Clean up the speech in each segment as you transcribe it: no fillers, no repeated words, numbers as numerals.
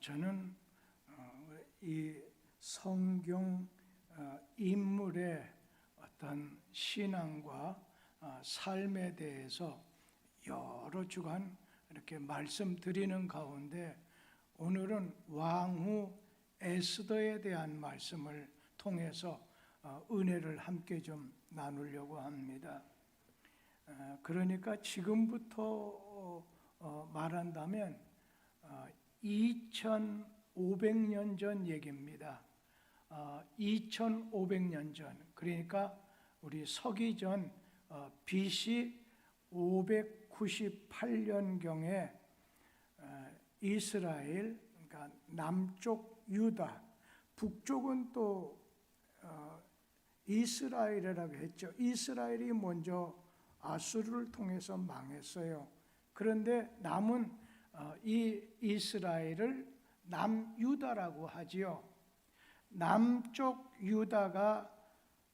저는 이 성경 인물의 어떤 신앙과 삶에 대해서 여러 주간 이렇게 말씀드리는 가운데 오늘은 왕후 에스더에 대한 말씀을 통해서 은혜를 함께 좀 나누려고 합니다. 그러니까 지금부터 말한다면 2500년 전 얘기입니다. 2500년 전, 그러니까 우리 서기전 BC 598년경에 이스라엘, 그러니까 남쪽 유다, 북쪽은 또 이스라엘이라고 했죠. 이스라엘이 먼저 아수르를 통해서 망했어요. 그런데 남은 이 이스라엘을 남유다라고 하지요. 남쪽 유다가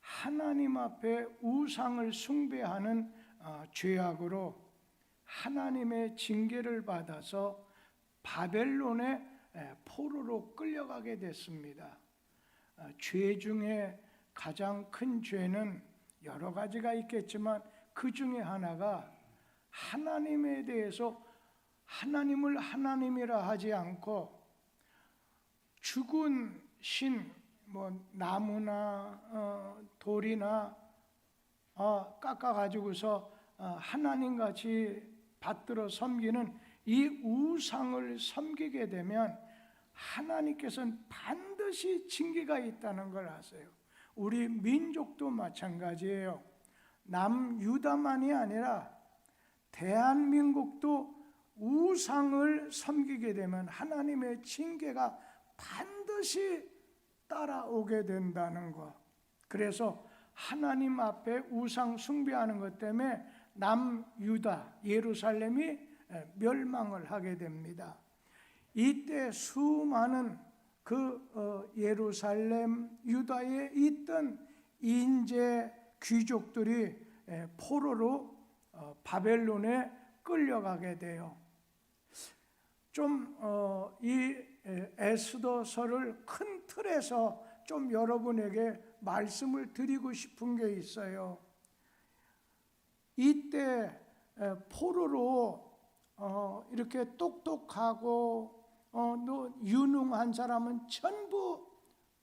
하나님 앞에 우상을 숭배하는 죄악으로 하나님의 징계를 받아서 바벨론의 포로로 끌려가게 됐습니다. 죄 중에 가장 큰 죄는 여러 가지가 있겠지만 그 중에 하나가 하나님에 대해서 하나님을 하나님이라 하지 않고 죽은 신, 나무나 돌이나 깎아가지고서 하나님같이 받들어 섬기는 이 우상을 섬기게 되면 하나님께서는 반드시 징계가 있다는 걸 아세요. 우리 민족도 마찬가지예요. 남유다만이 아니라 대한민국도 우상을 섬기게 되면 하나님의 징계가 반드시 따라오게 된다는 것. 그래서 하나님 앞에 우상 숭배하는 것 때문에 남유다, 예루살렘이 멸망을 하게 됩니다. 이때 수많은 그 예루살렘, 유다에 있던 인재 귀족들이 포로로 바벨론에 끌려가게 돼요. 좀 이 에스더서를 큰 틀에서 좀 여러분에게 말씀을 드리고 싶은 게 있어요. 이때 포로로 이렇게 똑똑하고 유능한 사람은 전부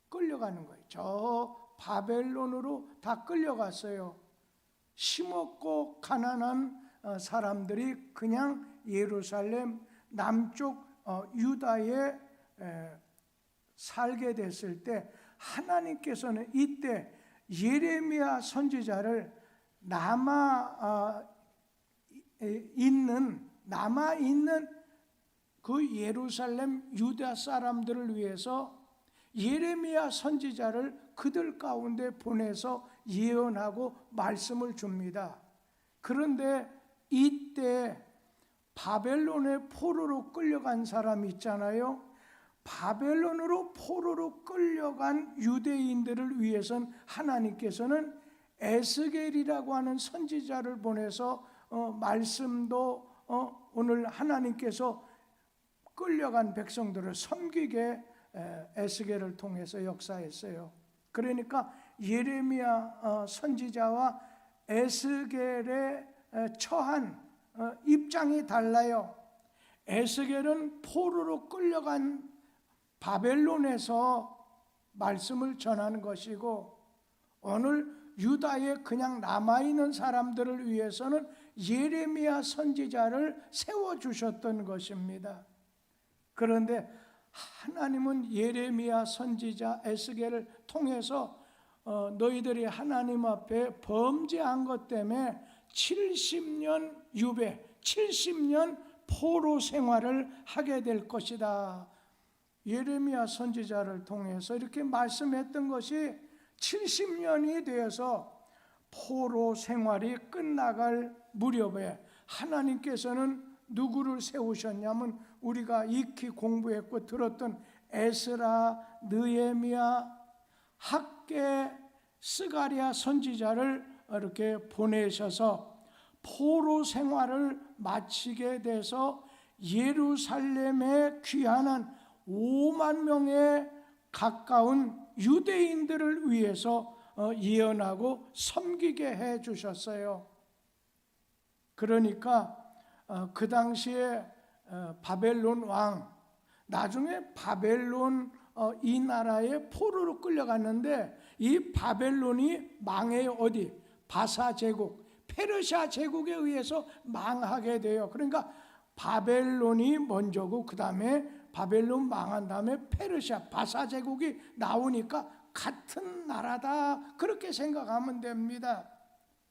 끌려가는 거예요. 저 바벨론으로 다 끌려갔어요. 힘없고 가난한 사람들이 그냥 예루살렘 남쪽 유다에 살게 됐을 때 하나님께서는 이때 예레미야 선지자를 남아 있는 그 예루살렘 유다 사람들을 위해서 예레미야 선지자를 그들 가운데 보내서 예언하고 말씀을 줍니다. 그런데 이때 바벨론의 포로로 끌려간 사람 있잖아요. 바벨론으로 포로로 끌려간 유대인들을 위해서는 하나님께서는 에스겔이라고 하는 선지자를 보내서 말씀도 오늘 하나님께서 끌려간 백성들을 섬기게 에스겔을 통해서 역사했어요. 그러니까 예레미야 선지자와 에스겔의 처한 입장이 달라요. 에스겔은 포로로 끌려간 바벨론에서 말씀을 전하는 것이고, 오늘 유다에 그냥 남아있는 사람들을 위해서는 예레미야 선지자를 세워주셨던 것입니다. 그런데 하나님은 예레미야 선지자 에스겔을 통해서 너희들이 하나님 앞에 범죄한 것 때문에 70년 유배, 70년 포로 생활을 하게 될 것이다. 예레미야 선지자를 통해서 이렇게 말씀했던 것이 70년이 되어서 포로 생활이 끝나갈 무렵에 하나님께서는 누구를 세우셨냐면 우리가 익히 공부했고 들었던 에스라, 느헤미야, 학개, 스가랴 선지자를 이렇게 보내셔서 포로 생활을 마치게 돼서 예루살렘에 귀환한 5만 명에 가까운 유대인들을 위해서 예언하고 섬기게 해 주셨어요. 그러니까 그 당시에 바벨론 왕, 나중에 바벨론 이 나라의 포로로 끌려갔는데 이 바벨론이 망해요. 어디? 바사 제국, 페르시아 제국에 의해서 망하게 돼요. 그러니까 바벨론이 먼저고 그 다음에 바벨론 망한 다음에 페르시아, 바사 제국이 나오니까 같은 나라다 그렇게 생각하면 됩니다.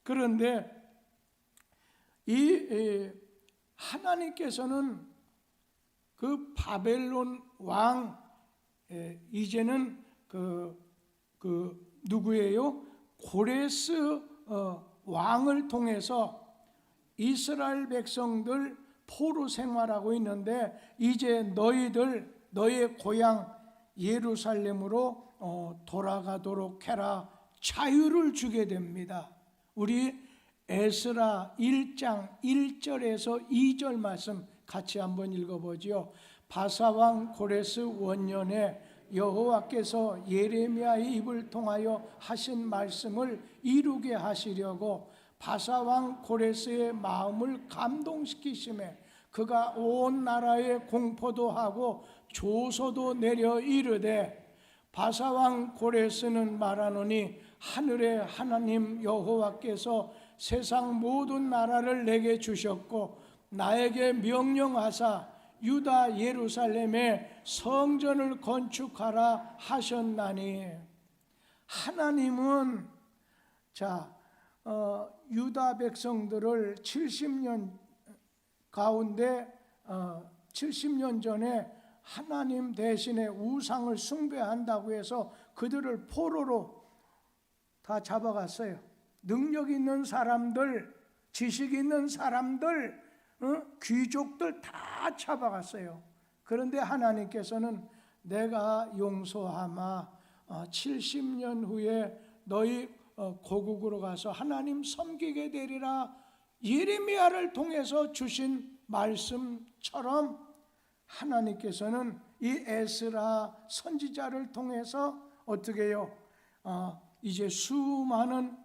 그런데 이 하나님께서는 그 바벨론 왕 이제는 그 누구예요? 고레스 왕을 통해서 이스라엘 백성들 포로 생활하고 있는데 이제 너의 고향 예루살렘으로 돌아가도록 해라, 자유를 주게 됩니다. 우리 에스라 1장 1절에서 2절 말씀 같이 한번 읽어보지요. 바사왕 고레스 원년에 여호와께서 예레미야의 입을 통하여 하신 말씀을 이루게 하시려고 바사왕 고레스의 마음을 감동시키심에 그가 온 나라에 공포도 하고 조서도 내려 이르되, 바사왕 고레스는 말하노니 하늘의 하나님 여호와께서 세상 모든 나라를 내게 주셨고 나에게 명령하사 유다 예루살렘에 성전을 건축하라 하셨나니, 하나님은 유다 백성들을 70년 가운데 70년 전에 하나님 대신에 우상을 숭배한다고 해서 그들을 포로로 다 잡아갔어요. 능력 있는 사람들, 지식 있는 사람들, 귀족들 다 잡아갔어요. 그런데 하나님께서는 내가 용서하마 70년 후에 너희 고국으로 가서 하나님 섬기게 되리라 예레미야를 통해서 주신 말씀처럼 하나님께서는 이 에스라 선지자를 통해서 어떻게 해요? 이제 수많은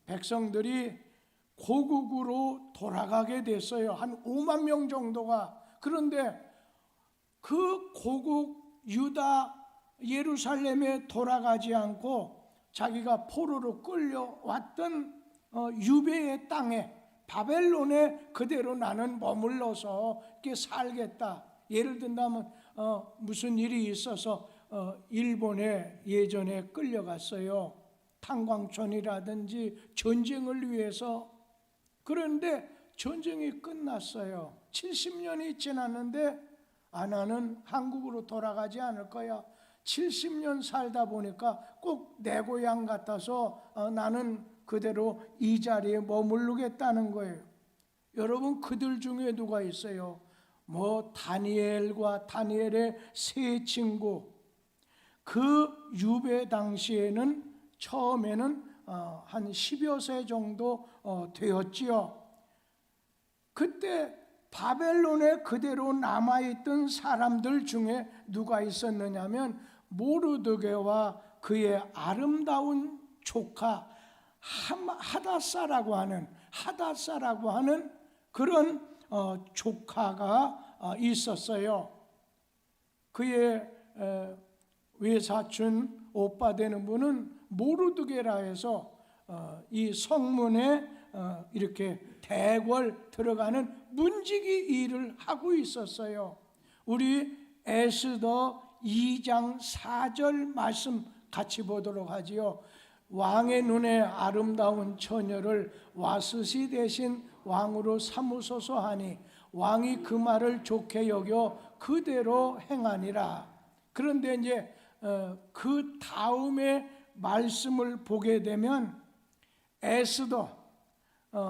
백성들이 고국으로 돌아가게 됐어요. 한 5만 명 정도가. 그런데 그 고국 유다 예루살렘에 돌아가지 않고 자기가 포로로 끌려왔던 유배의 땅에 바벨론에 그대로 나는 머물러서 이렇게 살겠다. 예를 든다면 무슨 일이 있어서 일본에 예전에 끌려갔어요. 탄광촌이라든지 전쟁을 위해서. 그런데 전쟁이 끝났어요. 70년이 지났는데 나는 한국으로 돌아가지 않을 거야. 70년 살다 보니까 꼭 내 고향 같아서 나는 그대로 이 자리에 머무르겠다는 거예요. 여러분, 그들 중에 누가 있어요? 다니엘과 다니엘의 세 친구. 그 유배 당시에는 처음에는 한 10여 세 정도 되었지요. 그때 바벨론에 그대로 남아있던 사람들 중에 누가 있었느냐면 모르드게와 그의 아름다운 조카 하다사라고 하는 그런 조카가 있었어요. 그의 외사촌 오빠 되는 분은 모르드게라 해서 이 성문에 이렇게 대궐 들어가는 문지기 일을 하고 있었어요. 우리 에스더 2장 4절 말씀 같이 보도록 하지요. 왕의 눈에 아름다운 처녀를 와스시 대신 왕으로 삼으소서 하니 왕이 그 말을 좋게 여겨 그대로 행하니라. 그런데 이제 그 다음에 말씀을 보게 되면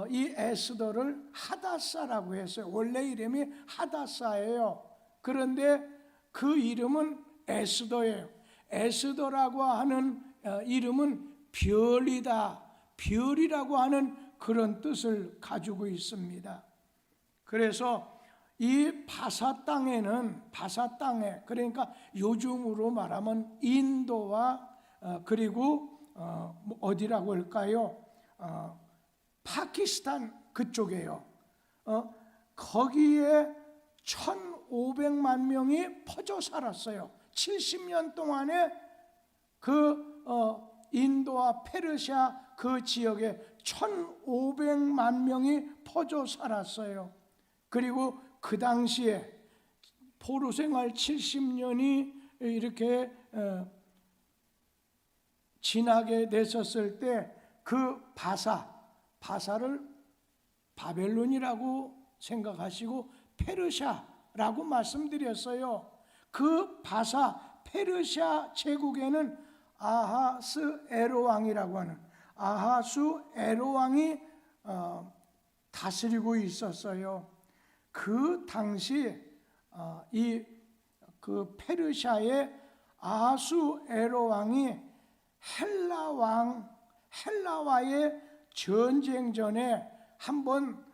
이 에스더를 하다사라고 했어요. 원래 이름이 하다사예요. 그런데 그 이름은 에스더예요. 에스더라고 하는 이름은 별이다, 별이라고 하는 그런 뜻을 가지고 있습니다. 그래서 이 바사 땅에 그러니까 요즘으로 말하면 인도와 그리고 어디라고 할까요? 파키스탄 그쪽이에요. 거기에 1,500만 명이 퍼져 살았어요. 70년 동안에 그 인도와 페르시아 그 지역에 1,500만 명이 퍼져 살았어요. 그리고 그 당시에 포로 생활 70년이 이렇게 지나게 됐었을 때 그 바사를 바벨론이라고 생각하시고 페르시아라고 말씀드렸어요. 그 페르시아 제국에는 아하스에로 왕이라고 하는 아하수에로 왕이 다스리고 있었어요. 그 당시 그 페르시아의 아하수에로 왕이 헬라와의 전쟁 전에 한번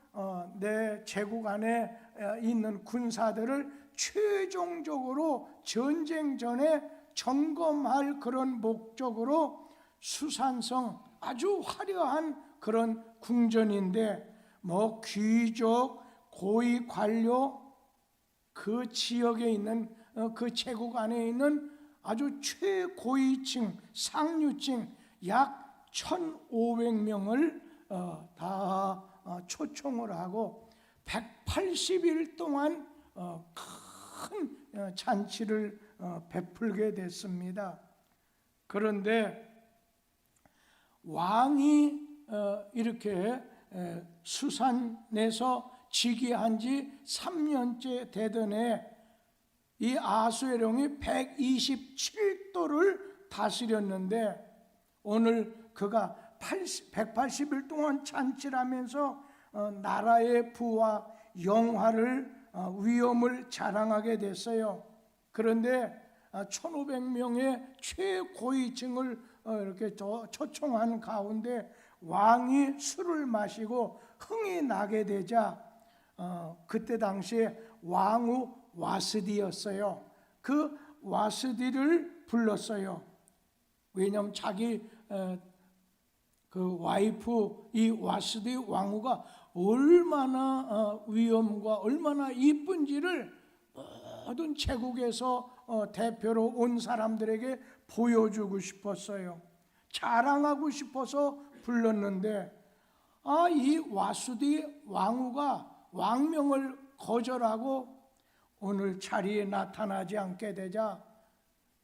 내 제국 안에 있는 군사들을 최종적으로 전쟁 전에 점검할 그런 목적으로 수산성 아주 화려한 그런 궁전인데 귀족, 고위 관료 그 지역에 있는 그 제국 안에 있는 아주 최고위층, 상류층 약 1,500명을 다 초청을 하고 180일 동안 큰 잔치를 베풀게 됐습니다. 그런데 왕이 이렇게 수산에서 즉위한 지 3년째 되던 해 이 아하수에롱이 127도를 다스렸는데 오늘 그가 180일 동안 잔치를 하면서 나라의 부와 영화를 위엄을 자랑하게 됐어요. 그런데 1,500명의 최고위층을 이렇게 초청한 가운데 왕이 술을 마시고 흥이 나게 되자 그때 당시에 왕후 와스디였어요. 그 와스디를 불렀어요. 왜냐하면 자기 그 와이프 이 와스디 왕후가 얼마나 위엄과 얼마나 이쁜지를 모든 제국에서 대표로 온 사람들에게 보여주고 싶었어요. 자랑하고 싶어서 불렀는데 이 와수디 왕후가 왕명을 거절하고 오늘 자리에 나타나지 않게 되자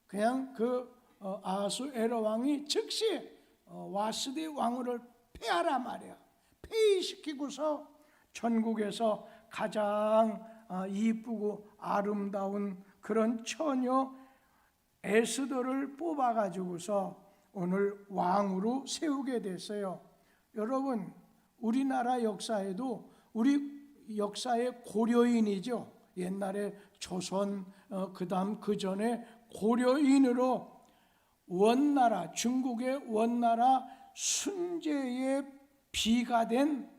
그냥 그 아하수에로 왕이 즉시 와스디 왕후를 폐하라 말이야. 폐위시키고서 전국에서 가장 이쁘고 아름다운 그런 처녀 에스더를 뽑아가지고서 오늘 왕으로 세우게 됐어요. 여러분, 우리나라 역사에도 우리 역사의 고려인이죠. 옛날에 조선, 그다음 그 전에 고려인으로 원나라, 중국의 원나라 순제의 비가 된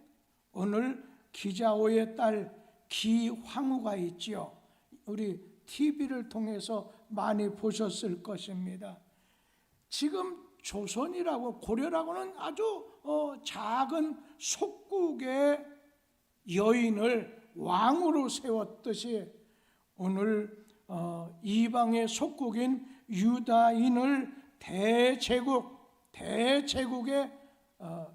오늘 기자오의 딸 기황후가 있지요. 우리 TV를 통해서 많이 보셨을 것입니다. 지금 조선이라고 고려라고는 아주 작은 속국의 여인을 왕으로 세웠듯이 오늘 이방의 속국인 유다인을 대제국의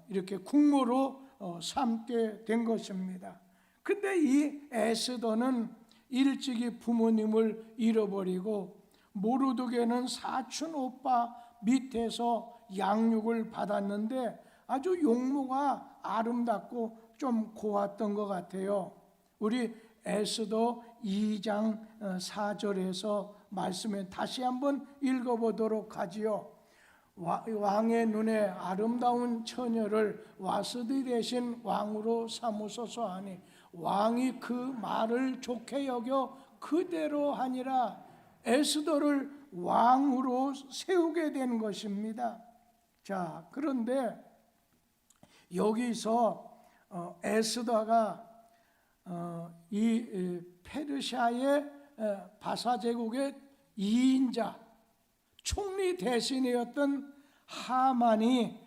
이렇게 국모로 삼게 된 것입니다. 근데 이 에스더는 일찍이 부모님을 잃어버리고 모르드게는 사촌 오빠 밑에서 양육을 받았는데 아주 용모가 아름답고 좀 고왔던 것 같아요. 우리 에스더 2장 4절에서 말씀에 다시 한번 읽어보도록 하지요. 왕의 눈에 아름다운 처녀를 와스디 대신 왕으로 삼으소서 하니 왕이 그 말을 좋게 여겨 그대로 하니라. 에스더를 왕으로 세우게 된 것입니다. 자, 그런데 여기서 에스더가 이 페르시아의 바사 제국의 2인자 총리 대신이었던 하만이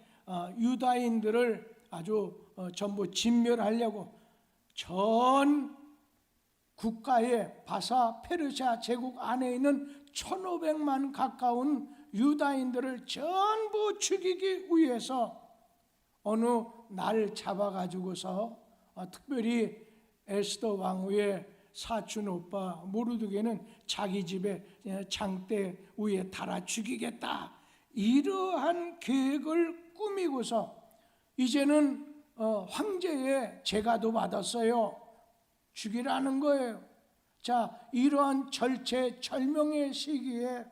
유다인들을 아주 전부 진멸하려고 전 국가의 바사 페르시아 제국 안에 있는 1500만 가까운 유다인들을 전부 죽이기 위해서 어느 날 잡아가지고서 특별히 에스더 왕후의 사촌 오빠 모르드게는 자기 집에 장대 위에 달아 죽이겠다, 이러한 계획을 꾸미고서 이제는 황제의 제가도 받았어요. 죽이라는 거예요. 자, 이러한 절체절명의 시기에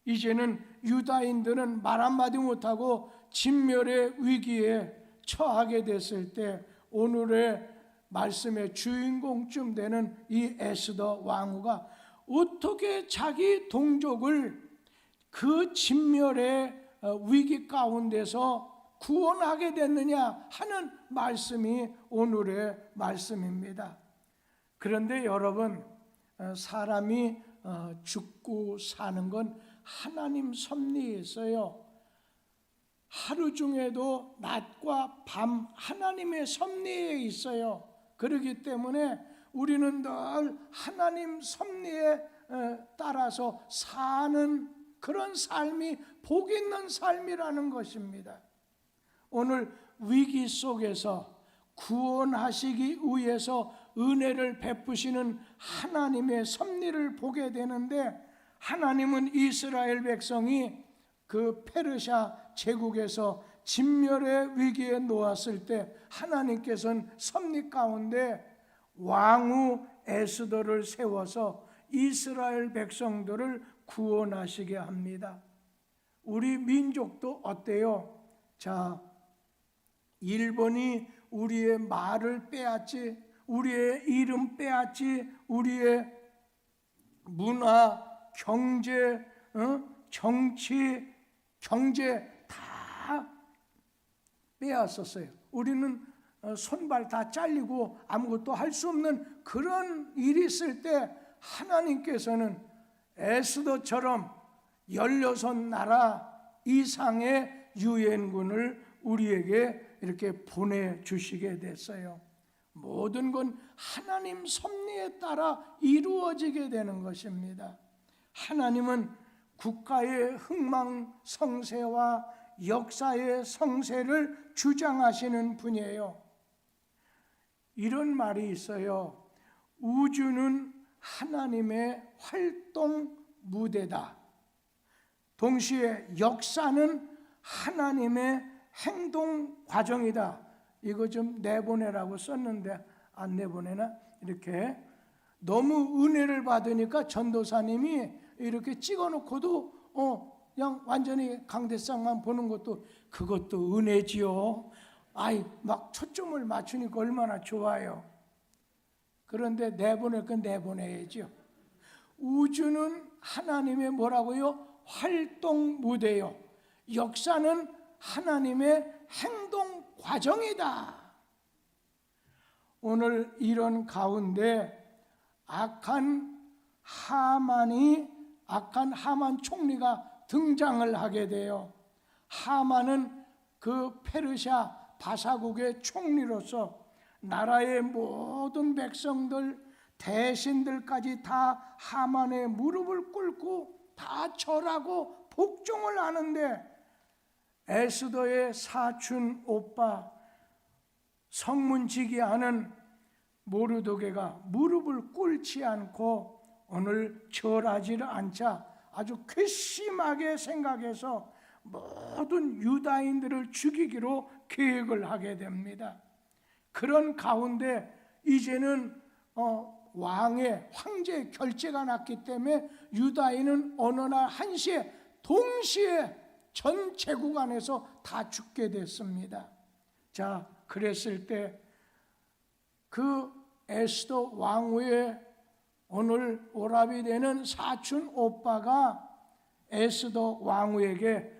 이제는 유다인들은 말 한마디 못하고 진멸의 위기에 처하게 됐을 때 오늘의 말씀의 주인공쯤 되는 이 에스더 왕후가 어떻게 자기 동족을 그 진멸의 위기 가운데서 구원하게 됐느냐 하는 말씀이 오늘의 말씀입니다. 그런데 여러분, 사람이 죽고 사는 건 하나님 섭리에 있어요. 하루 중에도 낮과 밤 하나님의 섭리에 있어요. 그렇기 때문에 우리는 늘 하나님 섭리에 따라서 사는 그런 삶이 복 있는 삶이라는 것입니다. 오늘 위기 속에서 구원하시기 위해서 은혜를 베푸시는 하나님의 섭리를 보게 되는데, 하나님은 이스라엘 백성이 그 페르시아 제국에서 진멸의 위기에 놓았을 때 하나님께서는 섭리 가운데 왕후 에스더를 세워서 이스라엘 백성들을 구원하시게 합니다. 우리 민족도 어때요? 자, 일본이 우리의 말을 빼앗지, 우리의 이름 빼앗지, 우리의 문화, 경제, 정치, 경제 다 빼앗았어요. 우리는 손발 다 잘리고 아무것도 할 수 없는 그런 일이 있을 때 하나님께서는 에스더처럼 16나라 이상의 유엔군을 우리에게 이렇게 보내주시게 됐어요. 모든 건 하나님 섭리에 따라 이루어지게 되는 것입니다. 하나님은 국가의 흥망성쇠와 역사의 성쇠를 주장하시는 분이에요. 이런 말이 있어요. 우주는 하나님의 활동 무대다. 동시에 역사는 하나님의 행동 과정이다. 이거 좀 내보내라고 썼는데 안 내보내나? 이렇게 너무 은혜를 받으니까 전도사님이 이렇게 찍어놓고도 그냥 완전히 강대상만 보는 것도 그것도 은혜지요. 아이, 막 초점을 맞추니까 얼마나 좋아요. 그런데 내보낼 건 내보내야죠. 우주는 하나님의 뭐라고요? 활동 무대요. 역사는 하나님의 행동 과정이다. 오늘 이런 가운데 악한 하만 총리가 등장을 하게 돼요. 하만은 그 페르시아 바사국의 총리로서 나라의 모든 백성들, 대신들까지 다 하만의 무릎을 꿇고 다 절하고 복종을 하는데, 에스더의 사촌 오빠 성문지기하는 모르드게가 무릎을 꿇지 않고 오늘 절하지를 않자 아주 괘씸하게 생각해서 모든 유다인들을 죽이기로 계획을 하게 됩니다. 그런 가운데 이제는 황제의 결재가 났기 때문에 유다인은 어느 날 한시에 동시에 전 제국 안에서 다 죽게 됐습니다. 자, 그랬을 때 그 에스더 왕후의 오늘 오랍이 되는 사촌 오빠가 에스더 왕후에게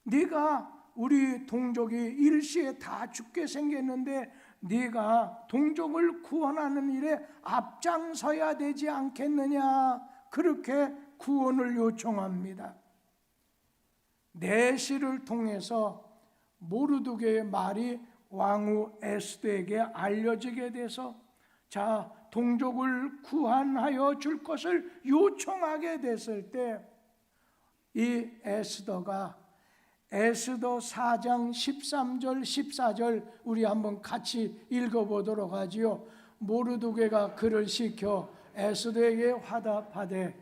네가 우리 동족이 일시에 다 죽게 생겼는데 네가 동족을 구원하는 일에 앞장서야 되지 않겠느냐, 그렇게 구원을 요청합니다. 내시를 통해서 모르드게의 말이 왕후 에스더에게 알려지게 돼서 자, 동족을 구원하여 줄 것을 요청하게 됐을 때 이 에스더가 에스더 4장 13절 14절 우리 한번 같이 읽어보도록 하지요. 모르드게가 그를 시켜 에스더에게 화답하되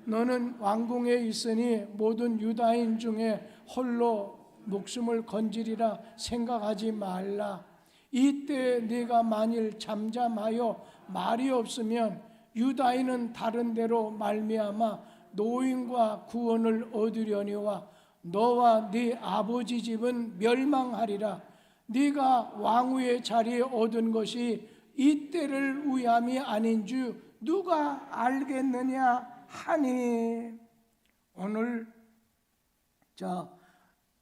너는 왕궁에 있으니 모든 유다인 중에 홀로 목숨을 건지리라 생각하지 말라. 이때 네가 만일 잠잠하여 말이 없으면 유다인은 다른 데로 말미암아 노인과 구원을 얻으려니와 너와 네 아버지 집은 멸망하리라. 네가 왕후의 자리에 얻은 것이 이때를 위함이 아닌 줄 누가 알겠느냐 하니. 오늘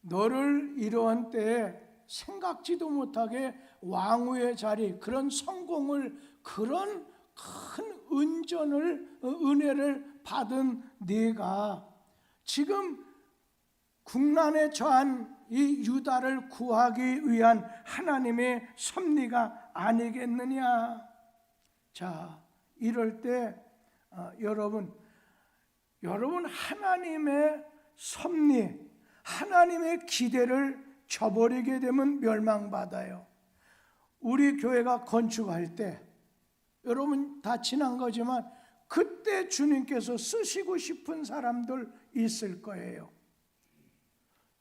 너를 이러한 때에 생각지도 못하게 왕후의 자리, 그런 성공을, 그런 큰 은혜를 받은 네가 지금 국난에 처한 이 유다를 구하기 위한 하나님의 섭리가 아니겠느냐. 자, 이럴 때 여러분 하나님의 섭리, 하나님의 기대를 저버리게 되면 멸망받아요. 우리 교회가 건축할 때 여러분 다 지난 거지만 그때 주님께서 쓰시고 싶은 사람들 있을 거예요.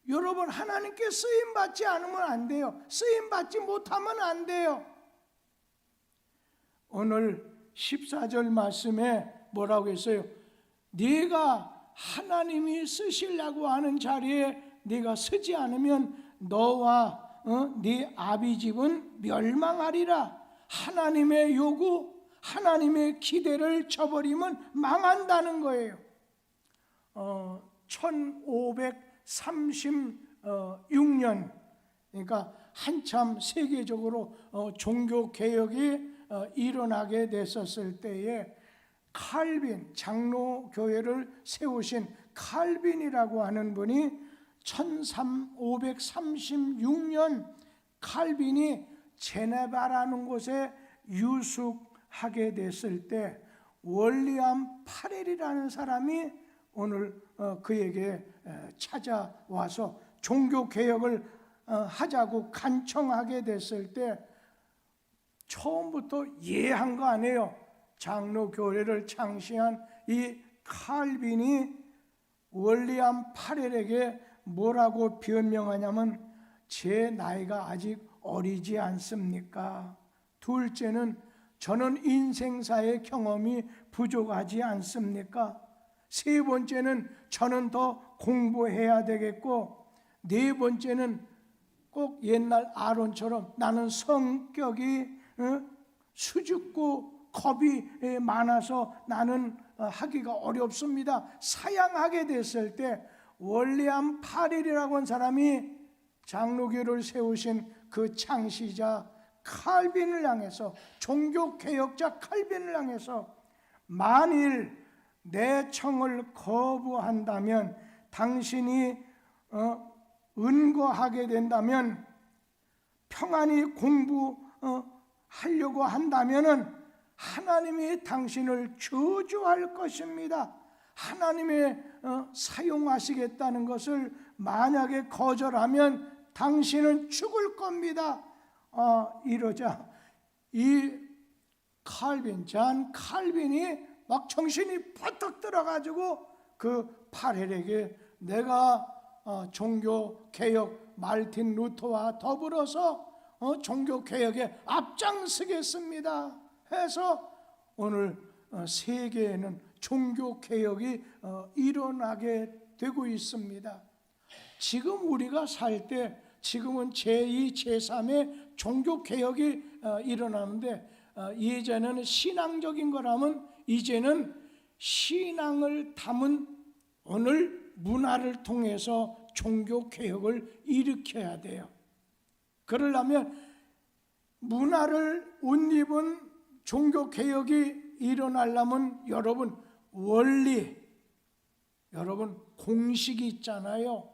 여러분 하나님께 쓰임받지 않으면 안 돼요. 쓰임받지 못하면 안 돼요. 오늘 14절 말씀에 뭐라고 했어요? 네가 하나님이 쓰시려고 하는 자리에 네가 서지 않으면 너와 네 아비 집은 멸망하리라. 하나님의 요구, 하나님의 기대를 저버리면 망한다는 거예요. 1536년, 그러니까 한참 세계적으로 종교개혁이 일어나게 됐었을 때에 칼빈, 장로교회를 세우신 칼빈이라고 하는 분이 1536년 칼빈이 제네바라는 곳에 유숙하게 됐을 때 월리암 파렐이라는 사람이 오늘 그에게 찾아와서 종교개혁을 하자고 간청하게 됐을 때 처음부터 예한 거 아니에요. 장로교회를 창시한 이 칼빈이 월리암 파렐에게 뭐라고 변명하냐면 제 나이가 아직 어리지 않습니까? 둘째는 저는 인생사의 경험이 부족하지 않습니까? 세 번째는 저는 더 공부해야 되겠고, 네 번째는 꼭 옛날 아론처럼 나는 성격이 수줍고 겁이 많아서 나는 하기가 어렵습니다. 사양하게 됐을 때 월리암 파렐이라고 하는 사람이 장로교를 세우신 그 창시자 칼빈을 향해서, 종교개혁자 칼빈을 향해서 만일 내 청을 거부한다면, 당신이 은거하게 된다면, 평안히 공부하려고 한다면은 하나님이 당신을 저주할 것입니다. 하나님의 사용하시겠다는 것을 만약에 거절하면 당신은 죽을 겁니다. 이러자 이 칼빈, 잔 칼빈이 막 정신이 버떡 들어가지고 그 파렐에게 내가 종교개혁 말틴 루터와 더불어서 종교개혁에 앞장서겠습니다 해서 오늘 세계에는 종교개혁이 일어나게 되고 있습니다. 지금 우리가 살 때 지금은 제2, 제3의 종교개혁이 일어나는데 예전에는 신앙적인 거라면 이제는 신앙을 담은 오늘 문화를 통해서 종교개혁을 일으켜야 돼요. 그러려면 문화를 옷 입은 종교 개혁이 일어나려면 여러분 원리, 여러분 공식이 있잖아요.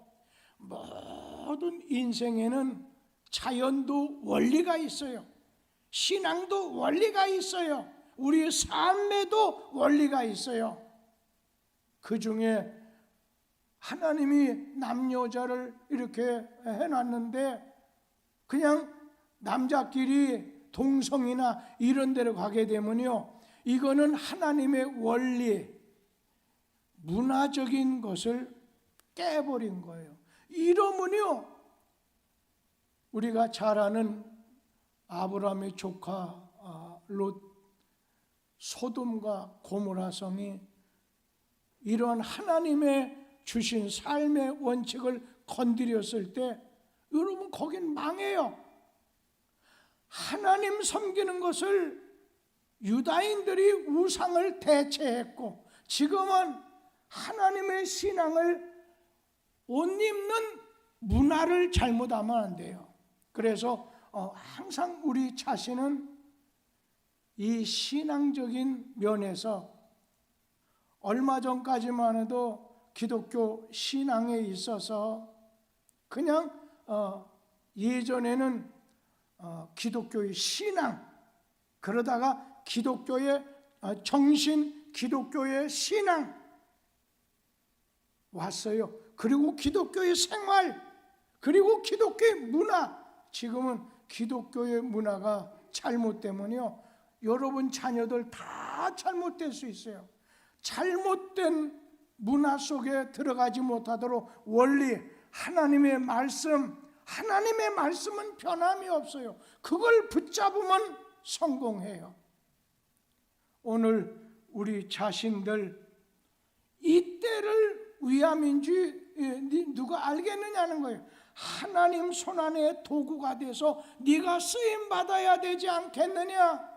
모든 인생에는 자연도 원리가 있어요. 신앙도 원리가 있어요. 우리 삶에도 원리가 있어요. 그 중에 하나님이 남녀자를 이렇게 해놨는데 그냥 남자끼리 동성이나 이런 데로 가게 되면요, 이거는 하나님의 원리, 문화적인 것을 깨버린 거예요. 이러면요, 우리가 잘 아는 아브라함의 조카 롯, 소돔과 고모라 성이 이런 하나님의 주신 삶의 원칙을 건드렸을 때 여러분 거긴 망해요. 하나님 섬기는 것을 유다인들이 우상을 대체했고 지금은 하나님의 신앙을 옷 입는 문화를 잘못하면 안 돼요. 그래서 항상 우리 자신은 이 신앙적인 면에서 얼마 전까지만 해도 기독교 신앙에 있어서 그냥 예전에는 기독교의 신앙, 그러다가 기독교의 정신, 기독교의 신앙 왔어요. 그리고 기독교의 생활, 그리고 기독교의 문화. 지금은 기독교의 문화가 잘못되면요, 여러분 자녀들 다 잘못될 수 있어요. 잘못된 문화 속에 들어가지 못하도록 원리, 하나님의 말씀, 하나님의 말씀은 변함이 없어요. 그걸 붙잡으면 성공해요. 오늘 우리 자신들 이때를 위함인지 누가 알겠느냐는 거예요. 하나님 손안에 도구가 돼서 네가 쓰임 받아야 되지 않겠느냐.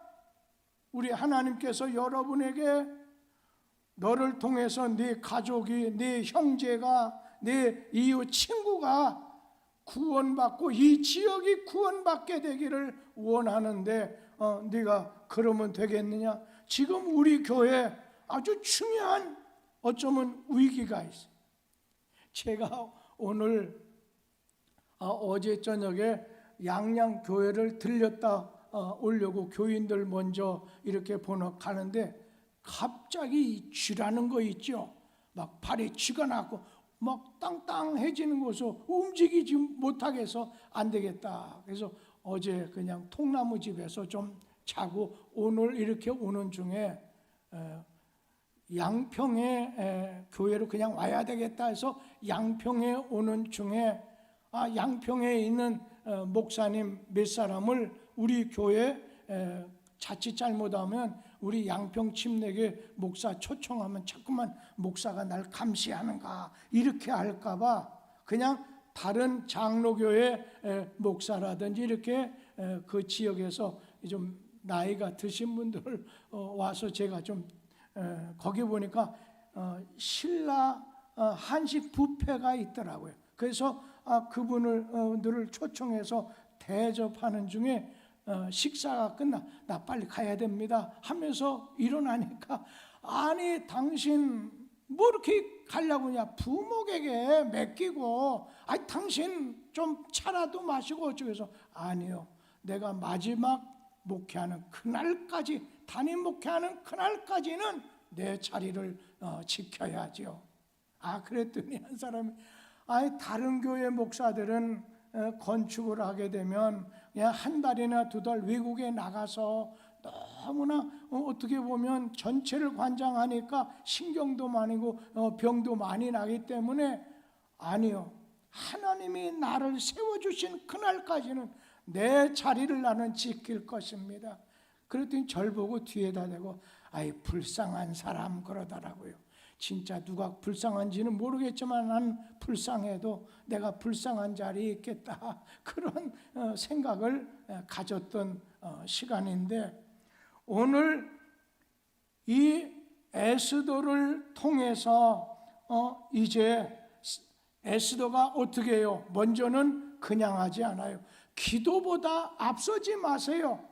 우리 하나님께서 여러분에게 너를 통해서 네 가족이, 네 형제가, 네 이웃 친구가 구원받고 이 지역이 구원받게 되기를 원하는데 네가 그러면 되겠느냐. 지금 우리 교회 아주 중요한 어쩌면 위기가 있어요. 제가 오늘 어제 저녁에 양양교회를 들렸다 오려고 교인들 먼저 이렇게 보러 가는데 갑자기 쥐라는 거 있죠. 막 발에 쥐가 나고 막 땅땅해지는 것으로 움직이지 못하게 해서 안 되겠다. 그래서 어제 그냥 통나무 집에서 좀 자고 오늘 이렇게 오는 중에 양평에 교회로 그냥 와야 되겠다 해서 양평에 오는 중에 양평에 있는 목사님 몇 사람을 우리 교회 자칫 잘못하면 우리 양평 침례교 목사 초청하면 자꾸만 목사가 날 감시하는가 이렇게 할까 봐 그냥 다른 장로교회 목사라든지 이렇게 그 지역에서 좀 나이가 드신 분들 와서 제가 좀 거기 보니까 신라 한식 뷔페가 있더라고요. 그래서 그분을 초청해서 대접하는 중에 식사가 나 빨리 가야 됩니다 하면서 일어나니까 아니 당신 뭐 이렇게 가려고 하냐, 부목에게 맡기고 당신 좀 차라도 마시고 어쩌고해서 아니요, 내가 마지막 목회하는 그날까지, 담임 목회하는 그날까지는 내 자리를 지켜야죠. 그랬더니 한 사람이 다른 교회 목사들은 건축을 하게 되면 그냥 한 달이나 두 달 외국에 나가서 너무나 어떻게 보면 전체를 관장하니까 신경도 많이고 병도 많이 나기 때문에 아니요, 하나님이 나를 세워주신 그날까지는 내 자리를 나는 지킬 것입니다. 그랬더니 절 보고 뒤에다 대고 불쌍한 사람 그러더라고요. 진짜 누가 불쌍한지는 모르겠지만 난 불쌍해도 내가 불쌍한 자리에 있겠다, 그런 생각을 가졌던 시간인데 오늘 이 에스더를 통해서 이제 에스더가 어떻게 해요? 먼저는 그냥 하지 않아요. 기도보다 앞서지 마세요.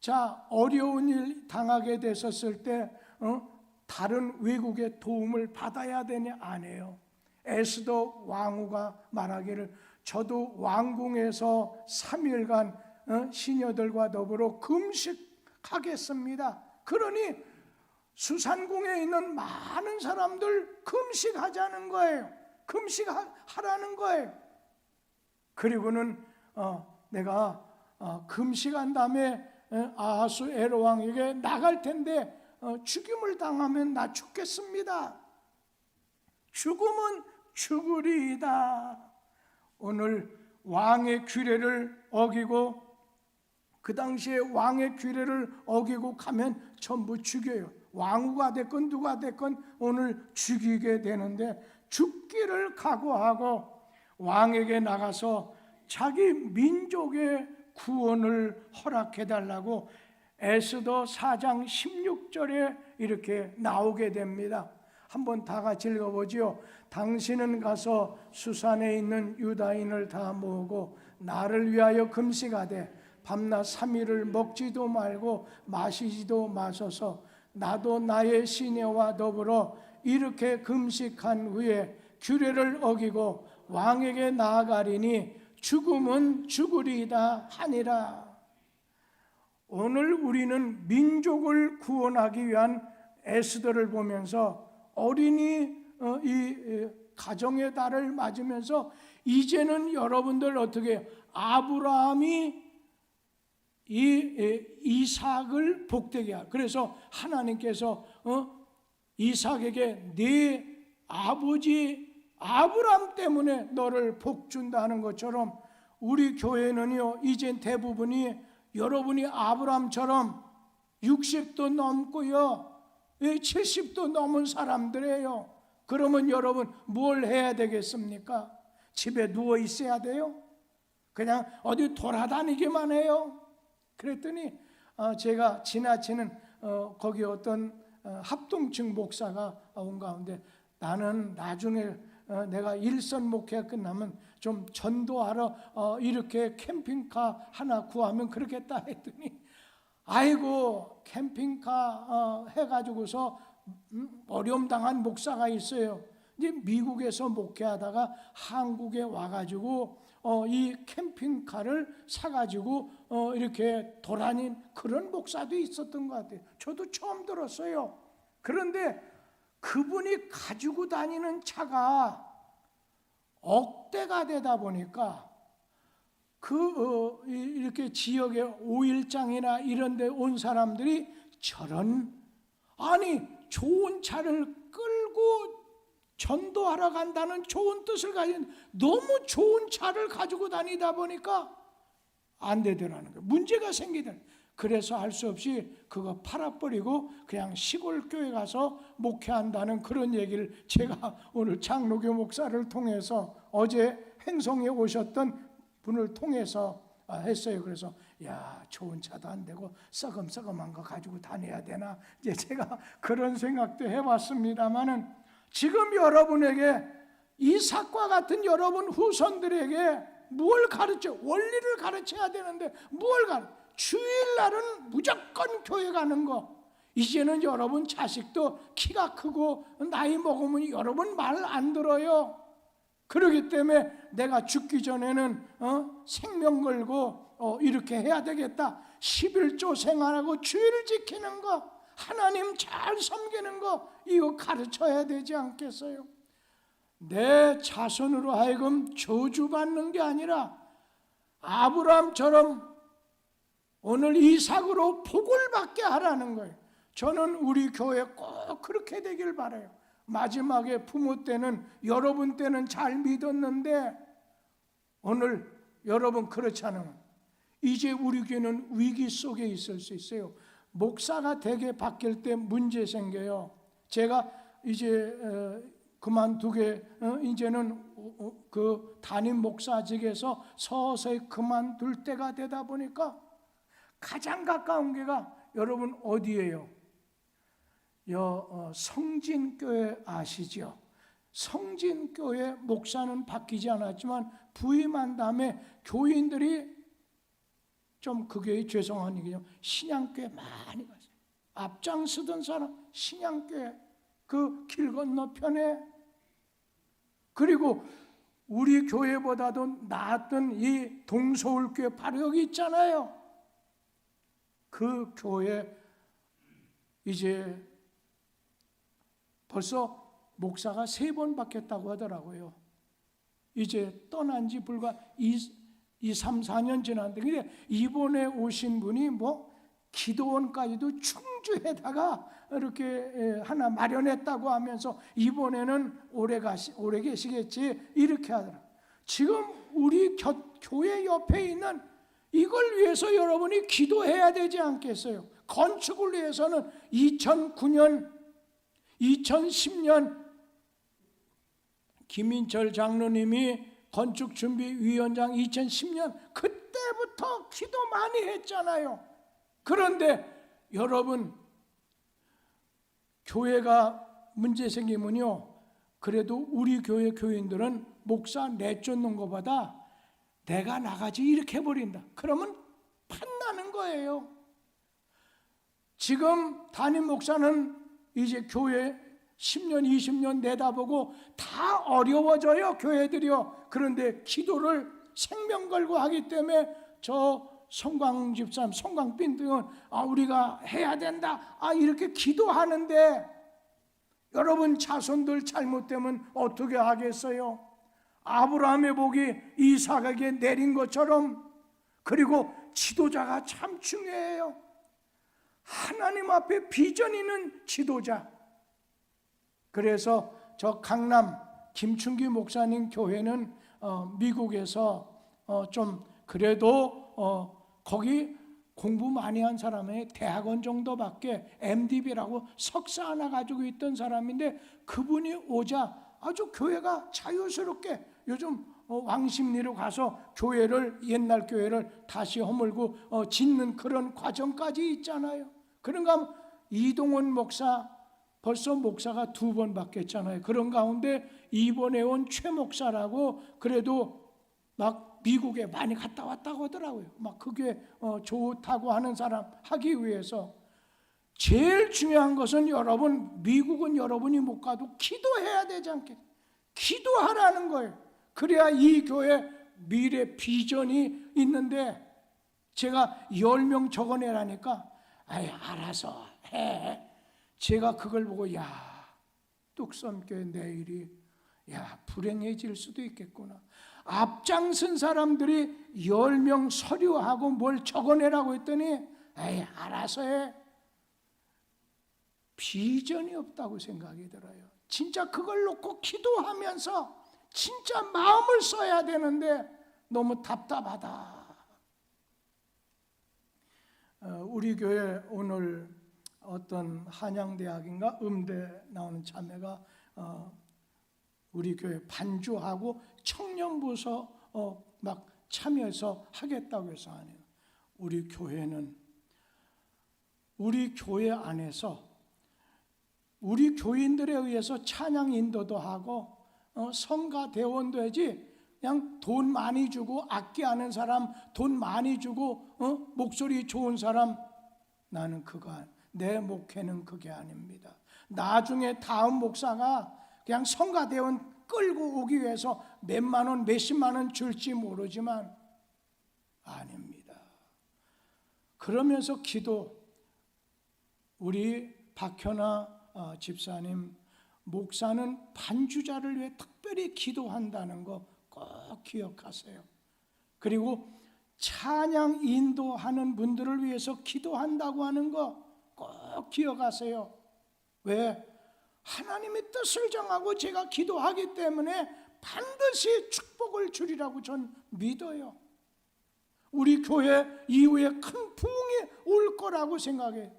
자, 어려운 일 당하게 됐었을 때 다른 외국의 도움을 받아야 되냐? 안 해요. 에스더 왕후가 말하기를 저도 왕궁에서 3일간 시녀들과 더불어 금식하겠습니다. 그러니 수산궁에 있는 많은 사람들 금식하자는 거예요. 금식하라는 거예요. 그리고는 내가 금식한 다음에 아하수 에로왕에게 나갈 텐데 죽임을 당하면 나 죽겠습니다. 죽음은 죽으리이다. 오늘 왕의 규례를 어기고 그 당시에 왕의 규례를 어기고 가면 전부 죽여요. 왕후가 됐건 누가 됐건 오늘 죽이게 되는데 죽기를 각오하고 왕에게 나가서 자기 민족의 구원을 허락해달라고 에스더 4장 16절에 이렇게 나오게 됩니다. 한번 다 같이 읽어보지요. 당신은 가서 수산에 있는 유다인을 다 모으고 나를 위하여 금식하되 밤낮 3일을 먹지도 말고 마시지도 마소서. 나도 나의 시녀와 더불어 이렇게 금식한 후에 규례를 어기고 왕에게 나아가리니 죽음은 죽으리이다 하니라. 오늘 우리는 민족을 구원하기 위한 에스더를 보면서 어린이 이 가정의 달을 맞으면서 이제는 여러분들 어떻게 아브라함이 이 이삭을 복되게 하라. 그래서 하나님께서 이삭에게 네 아버지 아브라함 때문에 너를 복준다는 것처럼 우리 교회는요 이젠 대부분이 여러분이 아브라함처럼 60도 넘고요 70도 넘은 사람들이에요. 그러면 여러분 뭘 해야 되겠습니까? 집에 누워 있어야 돼요? 그냥 어디 돌아다니기만 해요? 그랬더니 제가 지나치는 거기 어떤 합동층 목사가 온 가운데 나는 나중에 내가 일선 목회가 끝나면 좀 전도하러 이렇게 캠핑카 하나 구하면 그러겠다 했더니 아이고 캠핑카 해가지고서 어려움 당한 목사가 있어요. 이제 미국에서 목회하다가 한국에 와가지고 이 캠핑카를 사가지고 이렇게 돌아다닌 그런 목사도 있었던 것 같아요. 저도 처음 들었어요. 그런데 그분이 가지고 다니는 차가 억대가 되다 보니까 이렇게 지역의 5일장이나 이런 데 온 사람들이 아니 좋은 차를 끌고 전도하러 간다는 좋은 뜻을 가진 너무 좋은 차를 가지고 다니다 보니까 안 되더라는 거예요. 문제가 생기더라는 거예요. 그래서 할 수 없이 그거 팔아버리고 그냥 시골 교회 가서 목회한다는 그런 얘기를 제가 오늘 장로교 목사를 통해서 어제 행성에 오셨던 분을 통해서 했어요. 그래서 야 좋은 차도 안 되고 썩음썩음한 거 가지고 다녀야 되나 이제 제가 그런 생각도 해봤습니다만은 지금 여러분에게 이삭과 같은 여러분 후손들에게 뭘 가르쳐? 원리를 가르쳐야 되는데 뭘 가르쳐? 주일날은 무조건 교회 가는 거. 이제는 여러분 자식도 키가 크고 나이 먹으면 여러분 말 안 들어요. 그렇기 때문에 내가 죽기 전에는 생명 걸고 이렇게 해야 되겠다. 11조 생활하고 주일 지키는 거, 하나님 잘 섬기는 거 이거 가르쳐야 되지 않겠어요? 내 자손으로 하여금 저주받는 게 아니라 아브라함처럼 오늘 이삭으로 복을 받게 하라는 거예요. 저는 우리 교회 꼭 그렇게 되길 바라요. 마지막에 부모 때는 여러분 때는 잘 믿었는데 오늘 여러분 그렇지 않으면 이제 우리 교회는 위기 속에 있을 수 있어요. 목사가 되게 바뀔 때 문제 생겨요. 제가 이제 그만두게 이제는 그 담임 목사직에서 서서히 그만둘 때가 되다 보니까 가장 가까운 게가 여러분 어디예요? 성진교회 아시죠? 성진교회 목사는 바뀌지 않았지만 부임한 다음에 교인들이 좀 그게 죄송한 얘기죠. 신양교회 많이 갔어요. 앞장서던 사람 신양교회 그 길 건너편에, 그리고 우리 교회보다도 나았던 이 동서울교회 바로 여기 있잖아요. 그 교회 이제 벌써 목사가 3번 바뀌었다고 하더라고요. 이제 떠난 지 불과 3, 4년 지났는데, 근데 이번에 오신 분이 뭐 기도원까지도 충주에다가 이렇게 하나 마련했다고 하면서 이번에는 오래 계시겠지 이렇게 하더라고요. 지금 우리 교회 옆에 있는 이걸 위해서 여러분이 기도해야 되지 않겠어요? 건축을 위해서는 2009년, 2010년 김인철 장로님이 건축준비위원장 2010년 그때부터 기도 많이 했잖아요. 그런데 여러분, 교회가 문제 생기면요, 그래도 우리 교회 교인들은 목사 내쫓는 것보다 내가 나가지 이렇게 해버린다. 그러면 판나는 거예요. 지금 담임 목사는 이제 교회 10년, 20년 내다보고 다 어려워져요, 교회들이요. 그런데 기도를 생명 걸고 하기 때문에 저 송광 집사님, 송광빈 등은 우리가 해야 된다, 이렇게 기도하는데, 여러분 자손들 잘못되면 어떻게 하겠어요? 아브라함의 복이 이삭에게 내린 것처럼. 그리고 지도자가 참 중요해요. 하나님 앞에 비전 있는 지도자. 그래서 저 강남 김춘기 목사님 교회는 미국에서 좀 그래도 거기 공부 많이 한 사람의 대학원 정도밖에, MDB라고 석사 하나 가지고 있던 사람인데, 그분이 오자 아주 교회가 자유스럽게, 요즘 왕십리로 가서 교회를, 옛날 교회를 다시 허물고 짓는 그런 과정까지 있잖아요. 그런가 하면 이동원 목사, 벌써 목사가 2번 바뀌었잖아요. 그런 가운데 이번에 온 최 목사라고, 그래도 막 미국에 많이 갔다 왔다고 하더라고요. 막 그게 좋다고 하는 사람 하기 위해서. 제일 중요한 것은 여러분, 미국은 여러분이 못 가도 기도해야 되지 않겠어요? 기도하라는 거예요. 그래야 이 교회 미래 비전이 있는데, 제가 10명 적어내라니까 알아서 해. 제가 그걸 보고 뚝섬교회 내일이 불행해질 수도 있겠구나. 앞장선 사람들이 10명 서류하고 뭘 적어내라고 했더니 알아서 해. 비전이 없다고 생각이 들어요. 진짜 그걸 놓고 기도하면서 진짜 마음을 써야 되는데 너무 답답하다. 우리 교회 오늘 어떤 한양대학인가 음대 나오는 자매가 우리 교회 반주하고 청년부서 막 참여해서 하겠다고 해서 하네요. 우리 교회는 우리 교회 안에서 우리 교인들에 의해서 찬양 인도도 하고 성가 대원도 하지, 그냥 돈 많이 주고 악기 아는 사람, 돈 많이 주고 목소리 좋은 사람, 나는 내 목회는 그게 아닙니다. 나중에 다음 목사가 그냥 성가 대원 끌고 오기 위해서 몇만 원, 몇십만 원 줄지 모르지만 아닙니다. 그러면서 우리 박현아 집사님, 목사는 반주자를 위해 특별히 기도한다는 거 꼭 기억하세요. 그리고 찬양 인도하는 분들을 위해서 기도한다고 하는 거 꼭 기억하세요. 왜? 하나님의 뜻을 정하고 제가 기도하기 때문에 반드시 축복을 주리라고 전 믿어요. 우리 교회 이후에 큰 부흥이 올 거라고 생각해요.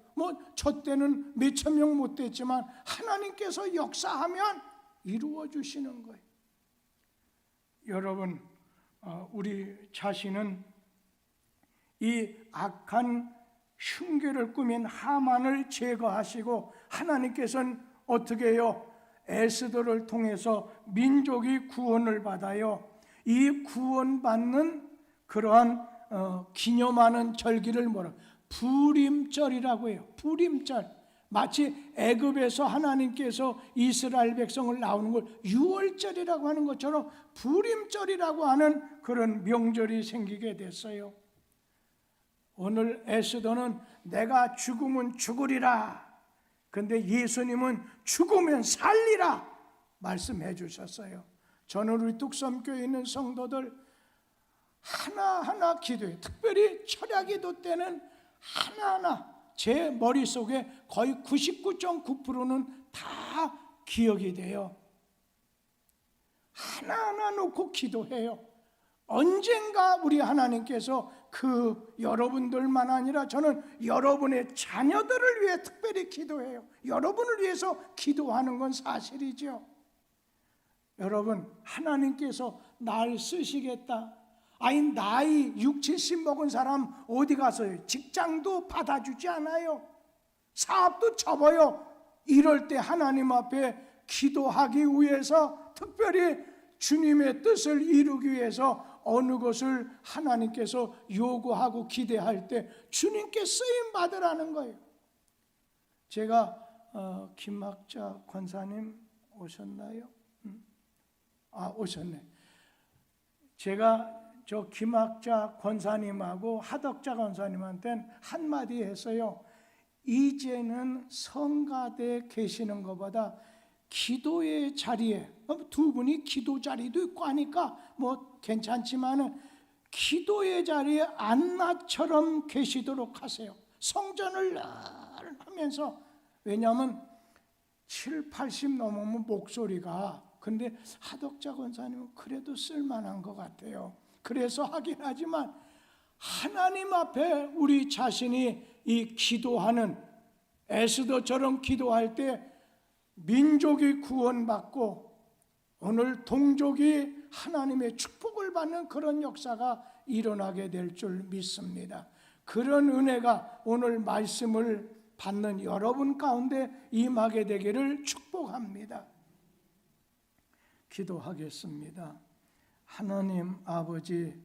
저 때는 몇천 명 못 됐지만 하나님께서 역사하면 이루어 주시는 거예요. 여러분, 우리 자신은 이 악한 흉계를 꾸민 하만을 제거하시고, 하나님께서는 어떻게 해요? 에스더를 통해서 민족이 구원을 받아요. 이 구원받는 그러한 기념하는 절기를 뭐라 부림절이라고 해요. 부림절. 마치 애굽에서 하나님께서 이스라엘 백성을 나오는 걸 유월절이라고 하는 것처럼 부림절이라고 하는 그런 명절이 생기게 됐어요. 오늘 에스더는 내가 죽으면 죽으리라, 근데 예수님은 죽으면 살리라 말씀해 주셨어요. 저는 우리 뚝섬교회에 있는 성도들 하나하나 기도해요. 특별히 철야기도 때는 하나하나 제 머릿속에 거의 99.9%는 다 기억이 돼요. 하나하나 놓고 기도해요. 언젠가 우리 하나님께서 그 여러분들만 아니라 저는 여러분의 자녀들을 위해 특별히 기도해요. 여러분을 위해서 기도하는 건 사실이죠. 여러분, 하나님께서 날 쓰시겠다. 아니, 나이 60, 70 먹은 사람 어디 가서요? 직장도 받아주지 않아요. 사업도 접어요. 이럴 때 하나님 앞에 기도하기 위해서, 특별히 주님의 뜻을 이루기 위해서 어느 것을 하나님께서 요구하고 기대할 때 주님께 쓰임 받으라는 거예요. 제가 김학자 권사님 오셨나요? 오셨네. 제가 저 김학자 권사님하고 하덕자 권사님한테는 한마디 했어요. 이제는 성가대에 계시는 것보다 기도의 자리에, 두 분이 기도 자리도 있고 하니까 뭐 괜찮지만은 기도의 자리에 안나처럼 계시도록 하세요. 성전을 늘 하면서. 왜냐하면 7, 80 넘으면 목소리가, 근데 하덕자 권사님은 그래도 쓸만한 것 같아요. 그래서 하긴 하지만 하나님 앞에 우리 자신이 이 기도하는, 에스더처럼 기도할 때 민족이 구원받고 오늘 동족이 하나님의 축복을 받는 그런 역사가 일어나게 될 줄 믿습니다. 그런 은혜가 오늘 말씀을 받는 여러분 가운데 임하게 되기를 축복합니다. 기도하겠습니다. 하나님 아버지,